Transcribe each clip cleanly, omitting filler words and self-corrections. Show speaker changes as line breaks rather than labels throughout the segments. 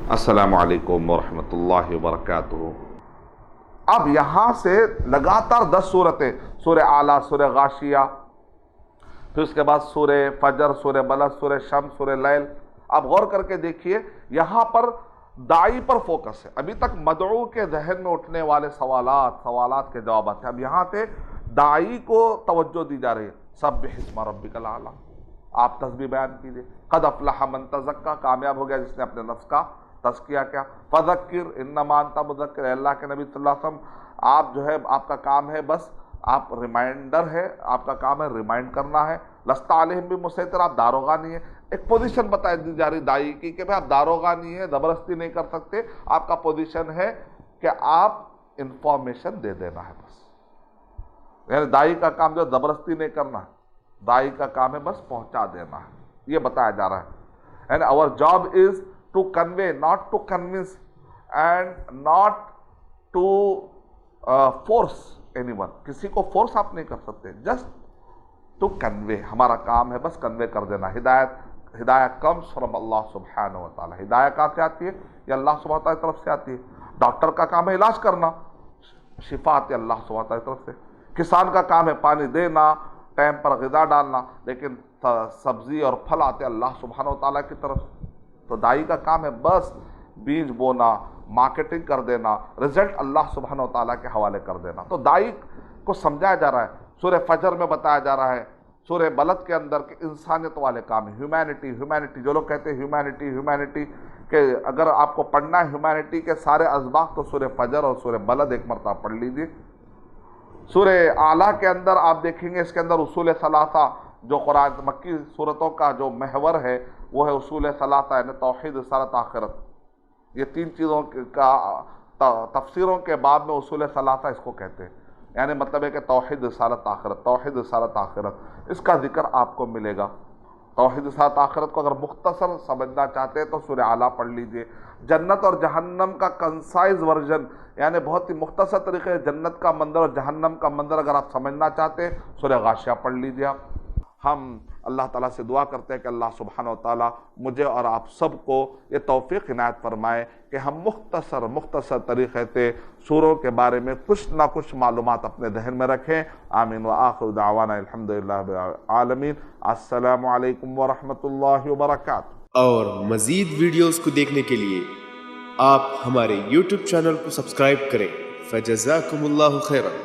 अस्सलामु अलैकुम वरहमतुल्लाहि वबरकातुहू। अब यहाँ से लगातार 10 सूरतें, सूरह आला, सूरह गाशिया, फिर उसके बाद सूरह फजर, सूरह बलद, सूरह शम्स, सूरह लैल। आप गौर करके देखिए, यहाँ पर दाई पर फोकस है। अभी तक मदऊ के जहन में उठने वाले सवालात के जवाब हैं। अब यहाँ पे दाई को तवज्जो दी जा रही है। सब्बिह इस्मा रब्बिकल आला, आप तस्बीह बयान कीजिए। कद अफ़लह मन तज़क्का, कामयाब हो गया जिसने अपने नफ्स का तज़किया किया। फ़ज़क्किर इन्नमा अंता मुज़क्किर, अल्लाह के नबी सल्लल्लाहु अलैहि वसल्लम, आप जो है आपका काम है बस आप रिमाइंडर है, आपका काम है रिमाइंड करना है। लस्ता अलैहिम बिमुसैतिर, आप दारोगा नहीं है। एक पोजीशन बताई दी जा रही दाई की कि भाई आप दारोगा नहीं है, ज़बरदस्ती नहीं कर सकते। आपका पोजीशन है कि आप इंफॉर्मेशन दे देना है बस। यानी दाई का काम जो ज़बरदस्ती नहीं करना है, दाई का काम है बस पहुंचा देना है, ये बताया जा रहा है। And our job is to convey, not to convince and not to force anyone. किसी को फोर्स आप नहीं कर सकते, जस्ट टू कन्वे। हमारा काम है बस कन्वे कर देना। हिदायत कम्स फ्रॉम अल्लाह सुब्हानहू व तआला। हिदायत कहाँ से आती है? ये अल्लाह सुब्हानहू व तआला की तरफ से आती है। डॉक्टर का काम है इलाज करना, शिफा आती है अल्लाह सुब्हानहू व तआला की तरफ से। किसान का काम है पानी देना, टाइम पर ग़िज़ा डालना, लेकिन सब्जी और फल आते अल्लाह सुब्हानहू व तआला की तरफ। तो दाई का काम है बस बीज बोना, मार्केटिंग कर देना, रिजल्ट अल्लाह सुब्हानहू व तआला के हवाले कर देना। तो दाई को समझाया जा रहा है। सूरह फजर में बताया जा रहा है, सूरह बलद के अंदर के इंसानियत वाले काम है। ह्यूमैनिटी, जो लोग कहते हैं ह्यूमैनिटी के अगर आपको पढ़ना है ह्यूमैनिटी के सारे असबाक, तो सूरह फजर और सूरह बलद एक मरतबा पढ़ लीजिए। सूरह आला के अंदर आप देखेंगे, इसके अंदर उसूल सलासा, जो कुरान मक्की सूरतों का जो महवर है वो है उसूल सलासा, यानी तौहीद, रिसालत, आखिरत। ये 3 चीज़ों का तफसीरों के बाद में उसूल सलासा इसको कहते हैं। यानी मतलब है कि तौहीद, रिसालत, आखिरत, तौहीद, रिसालत, आखिरत, इसका जिक्र आपको मिलेगा। तौहीद, रिसालत, आखिरत को अगर मुख्तसर समझना चाहते हैं तो सूरह आला पढ़ लीजिए। जन्नत और जहन्नम का कंसाइज वर्जन, यानी बहुत ही मुख्तसर तरीके से जन्नत का मंजर और जहन्नम का मंजर अगर आप समझना चाहते हैं, सूरह गाशिया पढ़ लीजिए आप। हम अल्लाह ताला से दुआ करते हैं कि अल्लाह सुब्हानहू व तआला मुझे और आप सबको ये तौफीक इनायत फरमाए कि हम मुख्तसर तरीक़े से सूरों के बारे में कुछ ना कुछ मालूमात अपने जहन में रखें। आमीन व आखिर दावाना अल्हम्दुलिल्लाहि रब्बिल आलमीन। अस्सलामु अलैकुम व रहमतुल्लाहि व बरकातुहू।
और मज़ीद वीडियोज़ को देखने के लिए आप हमारे YouTube चैनल को सब्सक्राइब करें। फ़जज़ाकुमुल्लाहु खैरन।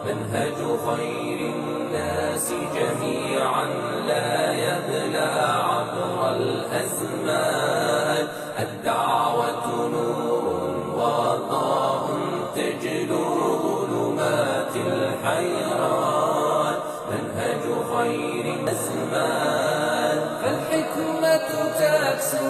منهج خير الناس جميعا لا يبلى عبر الأزمان. الدعوة نور وضاء تجلو ظلمات الحيران. منهج خير الأزمان، فالحكمة تكسو